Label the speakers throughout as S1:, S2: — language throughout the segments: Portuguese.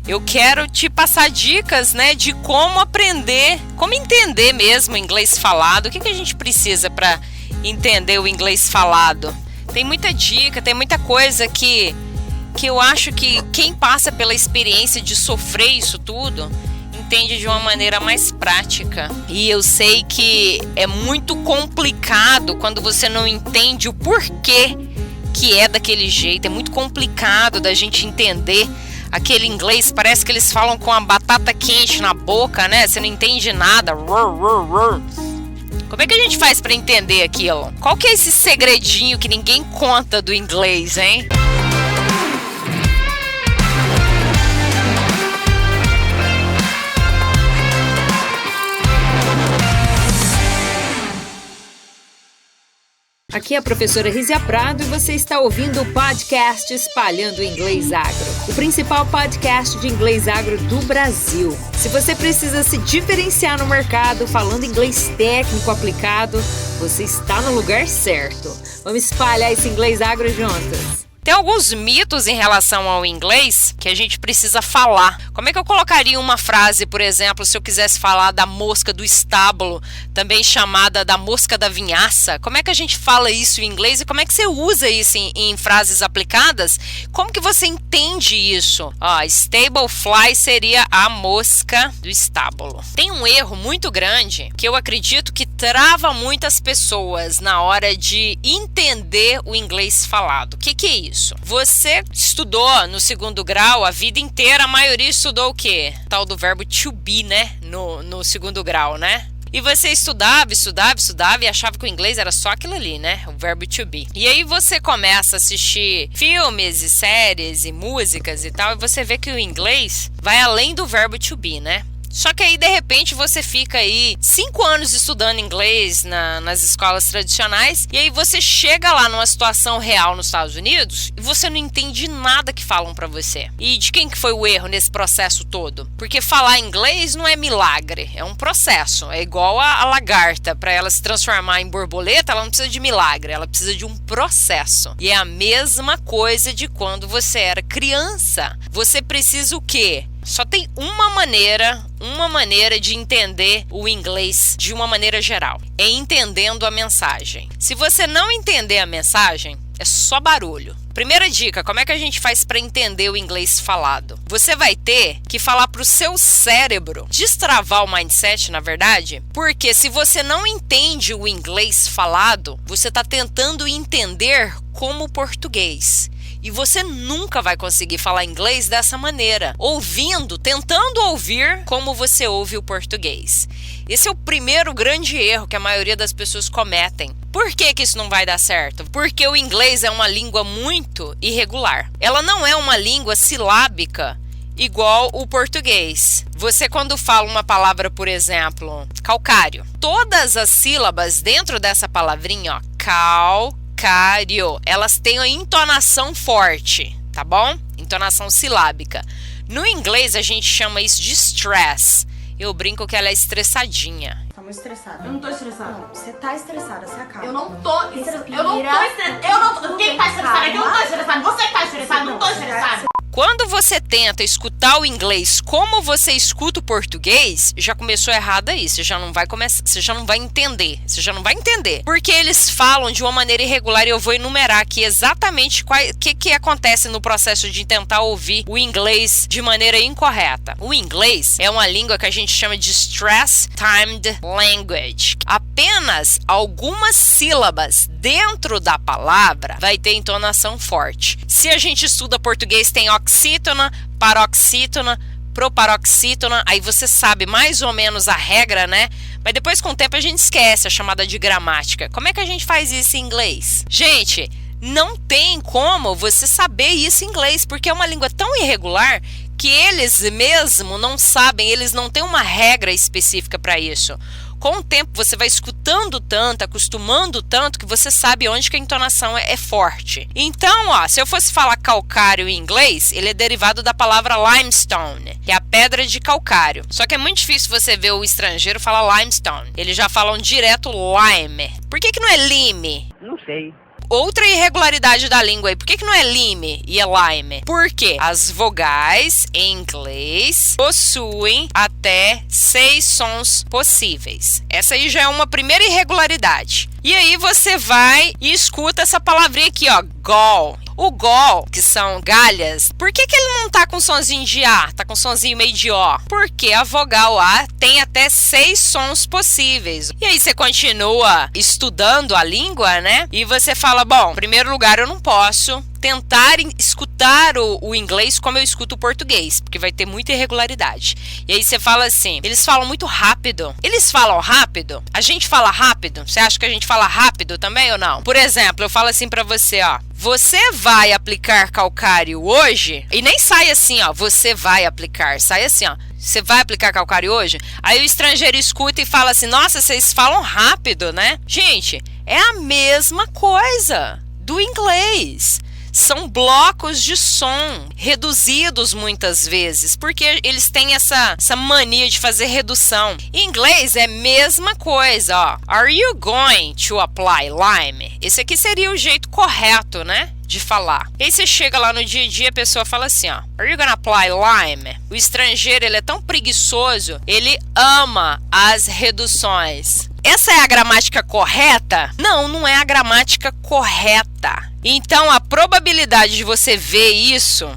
S1: Eu quero te passar dicas, né, de como aprender, como entender mesmo o inglês falado. O que a gente precisa para entender o inglês falado? Tem muita dica, tem muita coisa que eu acho que quem passa pela experiência de sofrer isso tudo entende de uma maneira mais prática. E eu sei que é muito complicado quando você não entende o porquê que é daquele jeito. É muito complicado da gente entender aquele inglês. Parece que eles falam com a batata quente na boca, né? Você não entende nada. Como é que a gente faz para entender aquilo? Qual que é esse segredinho que ninguém conta do inglês, hein?
S2: Aqui é a professora Rízia Prado e você está ouvindo o podcast Espalhando o Inglês Agro, o principal podcast de inglês agro do Brasil. Se você precisa se diferenciar no mercado falando inglês técnico aplicado, você está no lugar certo. Vamos espalhar esse inglês agro juntos.
S1: Tem alguns mitos em relação ao inglês que a gente precisa falar. Como é que eu colocaria uma frase, por exemplo, se eu quisesse falar da mosca do estábulo, também chamada da mosca da vinhaça? Como é que a gente fala isso em inglês e como é que você usa isso em frases aplicadas? Como que você entende isso? Stable fly seria a mosca do estábulo. Tem um erro muito grande que eu acredito que trava muitas pessoas na hora de entender o inglês falado. O que é isso? Você estudou no segundo grau a vida inteira, a maioria estudou o quê? Tal do verbo to be, né? No segundo grau, né? E você estudava e achava que o inglês era só aquilo ali, né? O verbo to be. E aí você começa a assistir filmes e séries e músicas e tal, e você vê que o inglês vai além do verbo to be, né? Só que aí, de repente, você fica aí 5 anos estudando inglês nas escolas tradicionais e aí você chega lá numa situação real nos Estados Unidos e você não entende nada que falam pra você. E de quem que foi o erro nesse processo todo? Porque falar inglês não é milagre, é um processo. É igual a lagarta, para ela se transformar em borboleta, ela não precisa de milagre, ela precisa de um processo. E é a mesma coisa de quando você era criança. Você precisa o quê? Só tem uma maneira de entender o inglês de uma maneira geral. É entendendo a mensagem. Se você não entender a mensagem, é só barulho. Primeira dica, como é que a gente faz para entender o inglês falado? Você vai ter que falar para o seu cérebro destravar o mindset, na verdade, porque se você não entende o inglês falado, você está tentando entender como português. E você nunca vai conseguir falar inglês dessa maneira, tentando ouvir como você ouve o português. Esse é o primeiro grande erro que a maioria das pessoas cometem. Por que isso não vai dar certo? Porque o inglês é uma língua muito irregular. Ela não é uma língua silábica igual o português. Você quando fala uma palavra, por exemplo, calcário, todas as sílabas dentro dessa palavrinha, calcário, elas têm a entonação forte, tá bom? Entonação silábica. No inglês a gente chama isso de stress. Eu brinco que ela é estressadinha.
S3: Tá muito estressada.
S4: Eu não tô estressada.
S3: Não, você tá estressada, você acaba.
S4: Eu não tô estressada. Eu não tô estressada. Quem tá estressado? Eu não tô estressada. Você que tá estressado, eu não tô estressada.
S1: Quando você tenta escutar o inglês como você escuta o português, já começou errado aí. Você já não vai entender. Porque eles falam de uma maneira irregular e eu vou enumerar aqui exatamente o que acontece no processo de tentar ouvir o inglês de maneira incorreta. O inglês é uma língua que a gente chama de stress timed language. Apenas algumas sílabas dentro da palavra vai ter entonação forte. Se a gente estuda português, tem oxítona, paroxítona, proparoxítona, aí você sabe mais ou menos a regra, né? Mas depois com o tempo a gente esquece a chamada de gramática. Como é que a gente faz isso em inglês? Gente, não tem como você saber isso em inglês, porque é uma língua tão irregular que eles mesmo não sabem, eles não têm uma regra específica para isso. Com o tempo você vai escutando tanto, acostumando tanto, que você sabe onde que a entonação é forte. Então, se eu fosse falar calcário em inglês, ele é derivado da palavra limestone, que é a pedra de calcário. Só que é muito difícil você ver o estrangeiro falar limestone. Eles já falam direto lime. Por que não é lime?
S5: Não sei.
S1: outra irregularidade da língua aí. Por que não é lime e é lime? Porque as vogais em inglês possuem até 6 sons possíveis. Essa aí já é uma primeira irregularidade. E aí você vai e escuta essa palavrinha aqui, ó, gall. O gall, que são galhas, por que ele não tá com sonzinho de A? Tá com sonzinho meio de O? Porque a vogal A tem até 6 sons possíveis. E aí você continua estudando a língua, né? E você fala, bom, em primeiro lugar eu não posso tentar escutar o inglês como eu escuto o português, porque vai ter muita irregularidade. E aí você fala assim, eles falam muito rápido. Eles falam rápido? A gente fala rápido? Você acha que a gente fala rápido também ou não? Por exemplo, eu falo assim pra você, ó, você vai aplicar calcário hoje? E nem sai assim, ó, você vai aplicar. Sai assim, ó, você vai aplicar calcário hoje? Aí o estrangeiro escuta e fala assim, nossa, vocês falam rápido, né? Gente, é a mesma coisa do inglês. São blocos de som reduzidos muitas vezes, porque eles têm essa mania de fazer redução. Em inglês é a mesma coisa, ó. Are you going to apply lime? Esse aqui seria o jeito correto, né? De falar. E aí você chega lá no dia a dia, a pessoa fala assim, ó, are you gonna apply lime? O estrangeiro, ele é tão preguiçoso, ele ama as reduções. Essa é a gramática correta? Não, não é a gramática correta. Então, a probabilidade de você ver isso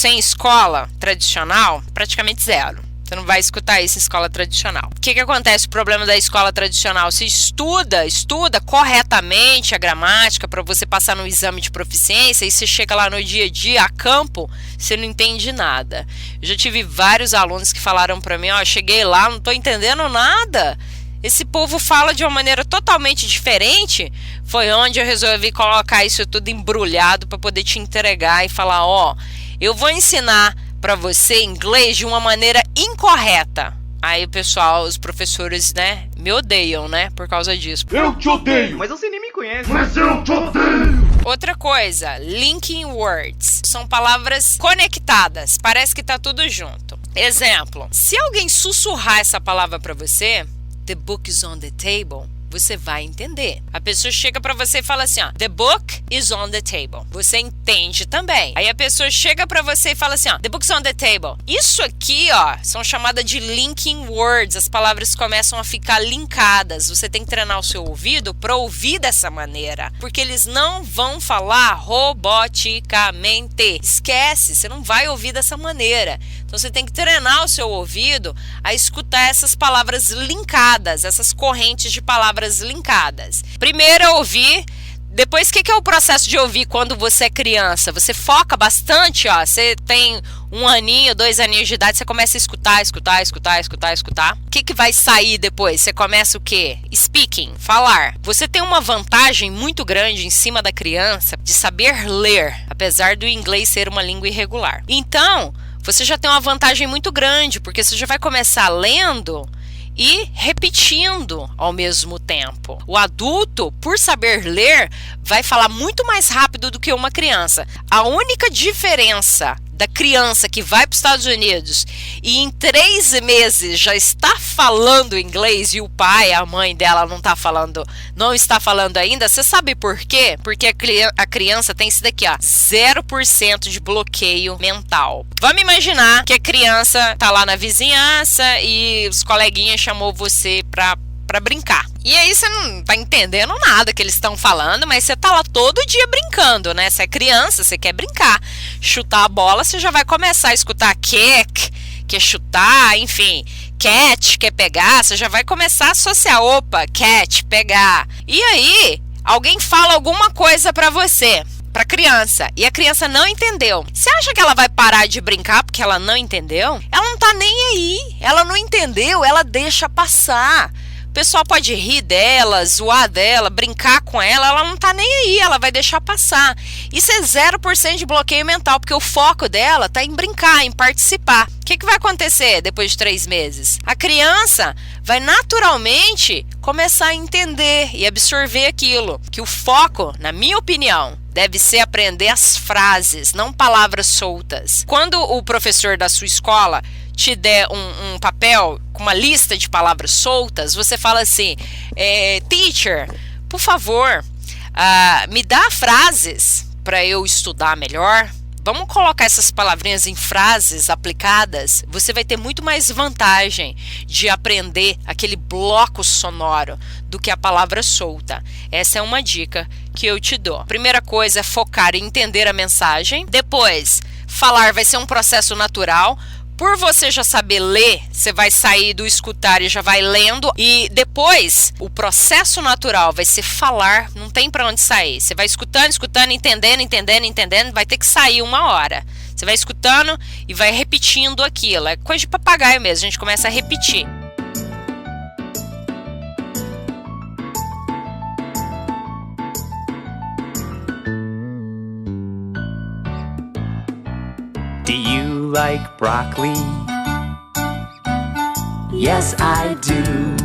S1: em escola tradicional, praticamente zero. Você não vai escutar isso em escola tradicional. O que acontece? O problema da escola tradicional, você estuda corretamente a gramática para você passar no exame de proficiência e você chega lá no dia a dia, a campo, você não entende nada. Eu já tive vários alunos que falaram para mim, ó, cheguei lá, não estou entendendo nada. Esse povo fala de uma maneira totalmente diferente. Foi onde eu resolvi colocar isso tudo embrulhado para poder te entregar e falar, ó, eu vou ensinar para você inglês de uma maneira incorreta. Aí o pessoal, os professores, né, me odeiam, né, por causa disso.
S5: Eu te odeio!
S6: Mas você nem me conhece.
S5: Mas eu te odeio!
S1: Outra coisa, linking words. São palavras conectadas, parece que tá tudo junto. Exemplo, se alguém sussurrar essa palavra para você, the book is on the table, você vai entender. A pessoa chega pra você e fala assim, ó, the book is on the table. Você entende também. Aí a pessoa chega pra você e fala assim, ó, the book is on the table. Isso aqui, ó, são chamadas de linking words. As palavras começam a ficar linkadas. Você tem que treinar o seu ouvido pra ouvir dessa maneira, porque eles não vão falar roboticamente. Esquece, você não vai ouvir dessa maneira. Então você tem que treinar o seu ouvido a escutar essas palavras linkadas, essas correntes de palavras linkadas. Primeiro é ouvir, depois o que é o processo de ouvir quando você é criança? Você foca bastante, ó, você tem 1 aninho, 2 aninhos de idade, você começa a escutar. O que vai sair depois? Você começa o quê? Speaking, falar. Você tem uma vantagem muito grande em cima da criança de saber ler, apesar do inglês ser uma língua irregular. Então, você já tem uma vantagem muito grande, porque você já vai começar lendo e repetindo ao mesmo tempo. O adulto, por saber ler, vai falar muito mais rápido do que uma criança. A única diferença da criança que vai para os Estados Unidos e em 3 meses já está falando inglês e o pai, a mãe dela não está falando ainda, você sabe por quê? Porque a criança tem isso daqui, ó, 0% de bloqueio mental. Vamos imaginar que a criança tá lá na vizinhança e os coleguinhas chamou você para brincar. E aí você não tá entendendo nada que eles estão falando, mas você tá lá todo dia brincando, né? Você é criança, você quer brincar. Chutar a bola, você já vai começar a escutar kick, que é chutar, enfim, catch, que é pegar, você já vai começar a associar, opa, catch, pegar. E aí, alguém fala alguma coisa pra você, pra criança, e a criança não entendeu. Você acha que ela vai parar de brincar porque ela não entendeu? Ela não tá nem aí, ela não entendeu, ela deixa passar. O pessoal pode rir dela, zoar dela, brincar com ela, ela não tá nem aí, ela vai deixar passar. Isso é 0% de bloqueio mental, porque o foco dela tá em brincar, em participar. O que vai acontecer depois de 3 meses? A criança vai naturalmente começar a entender e absorver aquilo. Que o foco, na minha opinião, deve ser aprender as frases, não palavras soltas. Quando o professor da sua escola te der um papel com uma lista de palavras soltas, você fala assim, teacher, por favor, Me dá frases para eu estudar melhor. Vamos colocar essas palavrinhas em frases aplicadas. Você vai ter muito mais vantagem de aprender aquele bloco sonoro do que a palavra solta. Essa é uma dica que eu te dou. Primeira coisa é focar em entender a mensagem. Depois, falar vai ser um processo natural. Por você já saber ler, você vai sair do escutar e já vai lendo. E depois, o processo natural vai ser falar, não tem para onde sair. Você vai escutando, entendendo, vai ter que sair uma hora. Você vai escutando e vai repetindo aquilo. É coisa de papagaio mesmo, a gente começa a repetir.
S6: Do you like broccoli? Yes, I do.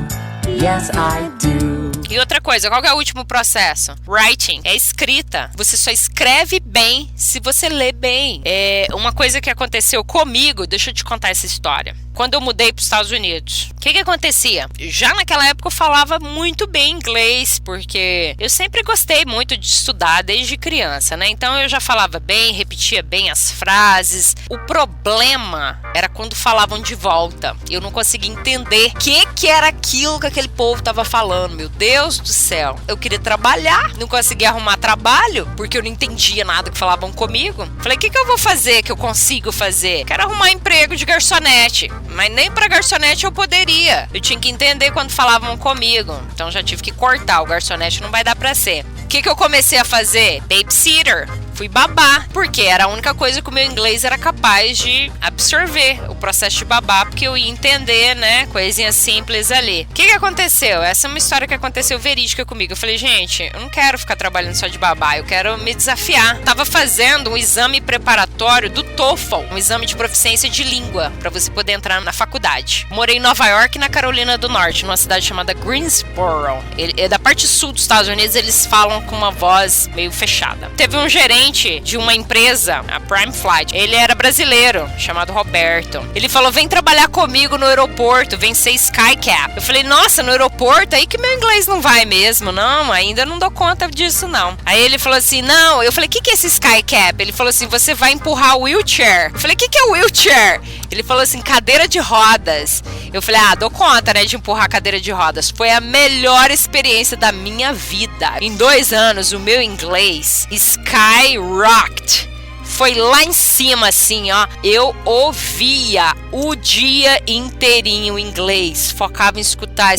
S6: Yes, I do.
S1: E outra coisa, qual que é o último processo? Writing, é escrita. Você só escreve bem se você lê bem. É uma coisa que aconteceu comigo, deixa eu te contar essa história. Quando eu mudei para os Estados Unidos, o que acontecia? Já naquela época eu falava muito bem inglês, porque eu sempre gostei muito de estudar desde criança, né? Então eu já falava bem, repetia bem as frases. O problema era quando falavam de volta. Eu não conseguia entender o que era aquilo que aquele povo estava falando. Meu Deus do céu. Eu queria trabalhar, não conseguia arrumar trabalho, porque eu não entendia nada que falavam comigo. Falei, o que eu vou fazer que eu consigo fazer? Quero arrumar emprego de garçonete. Mas nem pra garçonete eu poderia. Eu tinha que entender quando falavam comigo. Então já tive que cortar. O garçonete não vai dar pra ser. O que eu comecei a fazer? Babysitter. Fui babá. Porque era a única coisa que o meu inglês era capaz de absorver. O processo de babá. Porque eu ia entender, né? Coisinhas simples ali. O que aconteceu? Essa é uma história que aconteceu verídica comigo. Eu falei, gente, eu não quero ficar trabalhando só de babá. Eu quero me desafiar. Tava fazendo um exame preparatório do TOEFL. Um exame de proficiência de língua. Pra você poder entrar na faculdade. Morei em Nova York, na Carolina do Norte. Numa cidade chamada Greensboro. Da parte sul dos Estados Unidos, eles falam com uma voz meio fechada. Teve um gerente de uma empresa, a Prime Flight. Ele era brasileiro, chamado Roberto. Ele falou, vem trabalhar comigo no aeroporto, vem ser Skycap. Eu falei, nossa, no aeroporto? Aí que meu inglês não vai mesmo. Não, ainda não dou conta disso, não. Aí ele falou assim, não. Eu falei, o que é esse Skycap? Ele falou assim, você vai empurrar o wheelchair. Eu falei, o que é o wheelchair? Ele falou assim, cadeira de rodas. Eu falei, dou conta, né, de empurrar a cadeira de rodas. Foi a melhor experiência da minha vida. Em 2 anos, o meu inglês skyrocked. Foi lá em cima, assim, ó. Eu ouvia o dia inteirinho inglês. Focava em escutar.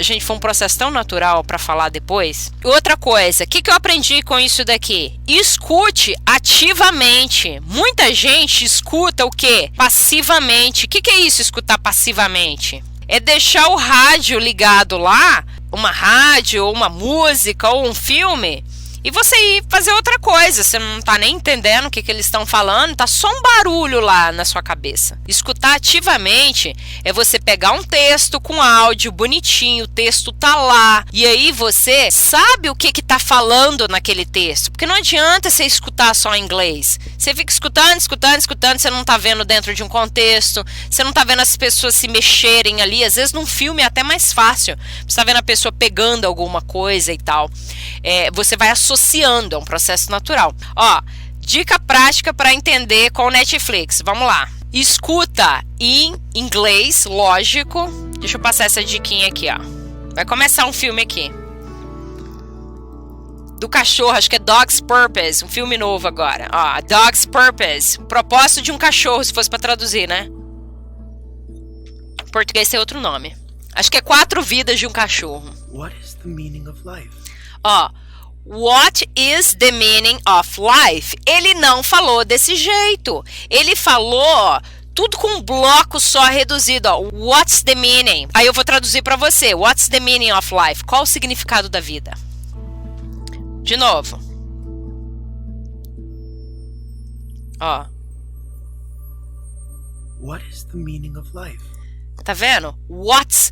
S1: Gente, foi um processo tão natural pra falar depois. Outra coisa, o que eu aprendi com isso daqui? Escute ativamente. Muita gente escuta o quê? Passivamente. O que é isso, escutar passivamente? É deixar o rádio ligado lá, uma rádio, ou uma música, ou um filme, e você ir fazer outra coisa. Você não tá nem entendendo o que eles estão falando, tá só um barulho lá na sua cabeça. Escutar ativamente é você pegar um texto com áudio bonitinho, o texto tá lá, e aí você sabe o que tá falando naquele texto, porque não adianta você escutar só em inglês. Você fica escutando, você não tá vendo dentro de um contexto, você não tá vendo as pessoas se mexerem ali. Às vezes num filme é até mais fácil, você tá vendo a pessoa pegando alguma coisa e tal. Você vai associando, é um processo natural. Ó, dica prática para entender com o Netflix. Vamos lá. Escuta em inglês, lógico. Deixa eu passar essa diquinha aqui, ó. Vai começar um filme aqui. Do cachorro, acho que é Dog's Purpose, um filme novo agora. Ó, Dog's Purpose, o propósito de um cachorro, se fosse para traduzir, né? Em português tem outro nome. Acho que é 4 vidas de um cachorro.
S6: What is the meaning of life?
S1: Ó, what is the meaning of life? Ele não falou desse jeito. Ele falou tudo com um bloco só reduzido, ó. What's the meaning? Aí eu vou traduzir para você. What's the meaning of life? Qual o significado da vida? De novo. Ó.
S6: What is the meaning of life?
S1: Tá vendo? What's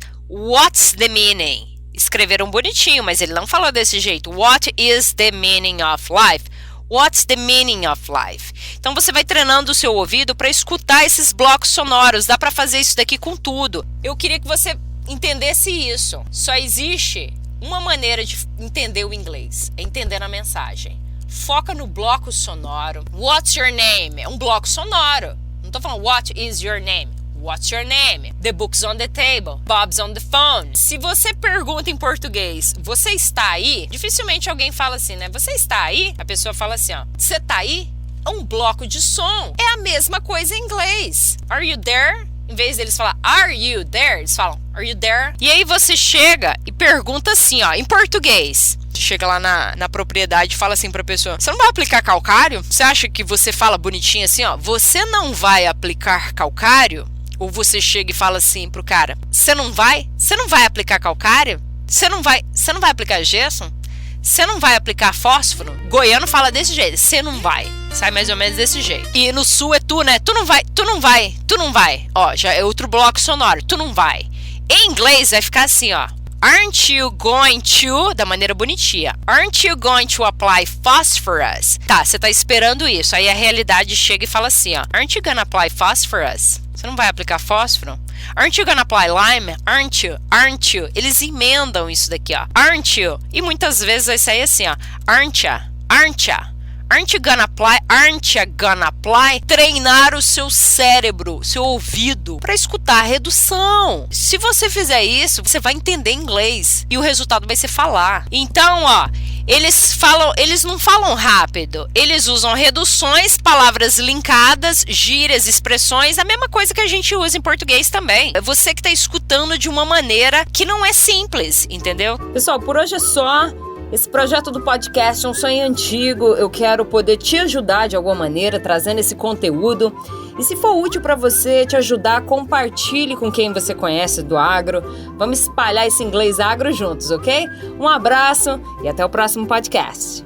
S1: the meaning? Escreveram bonitinho, mas ele não falou desse jeito. What is the meaning of life? What's the meaning of life? Então você vai treinando o seu ouvido para escutar esses blocos sonoros. Dá para fazer isso daqui com tudo. Eu queria que você entendesse isso. Só existe uma maneira de entender o inglês é entender a mensagem. Foca no bloco sonoro. What's your name? É um bloco sonoro. Não tô falando what is your name. What's your name? The book's on the table. Bob's on the phone. Se você pergunta em português, você está aí? Dificilmente alguém fala assim, né? Você está aí? A pessoa fala assim, ó. Você tá aí? É um bloco de som. É a mesma coisa em inglês. Are you there? Em vez deles falar are you there, eles falam are you there? E aí você chega e pergunta assim, ó, em português. Você chega lá na propriedade e fala assim pra pessoa, você não vai aplicar calcário? Você acha que você fala bonitinho assim, ó, você não vai aplicar calcário? Ou você chega e fala assim pro cara, você não vai? Você não vai aplicar calcário? Você não vai aplicar gesso? Você não vai aplicar fósforo? Goiano fala desse jeito, você não vai. Sai mais ou menos desse jeito. E no sul é tu, né? Tu não vai, tu não vai, tu não vai. Ó, já é outro bloco sonoro, tu não vai. Em inglês vai ficar assim, ó. Aren't you going to, da maneira bonitinha, aren't you going to apply phosphorus? Tá, você tá esperando isso. Aí a realidade chega e fala assim, ó. Aren't you gonna apply phosphorus? Você não vai aplicar fósforo? Aren't you gonna apply lime? Aren't you? Aren't you? Eles emendam isso daqui, ó. Aren't you? E muitas vezes vai sair assim, ó. Aren't ya? Aren't ya? Aren't you gonna apply? Aren't you gonna apply? Treinar o seu cérebro, seu ouvido, para escutar a redução. Se você fizer isso, você vai entender inglês. E o resultado vai ser falar. Então, ó, eles não falam rápido. Eles usam reduções, palavras linkadas, gírias, expressões, a mesma coisa que a gente usa em português também. É você que tá escutando de uma maneira que não é simples, entendeu? Pessoal, por hoje é só. Esse projeto do podcast é um sonho antigo, eu quero poder te ajudar de alguma maneira, trazendo esse conteúdo. E se for útil para você, te ajudar, compartilhe com quem você conhece do agro. Vamos espalhar esse inglês agro juntos, ok? Um abraço e até o próximo podcast.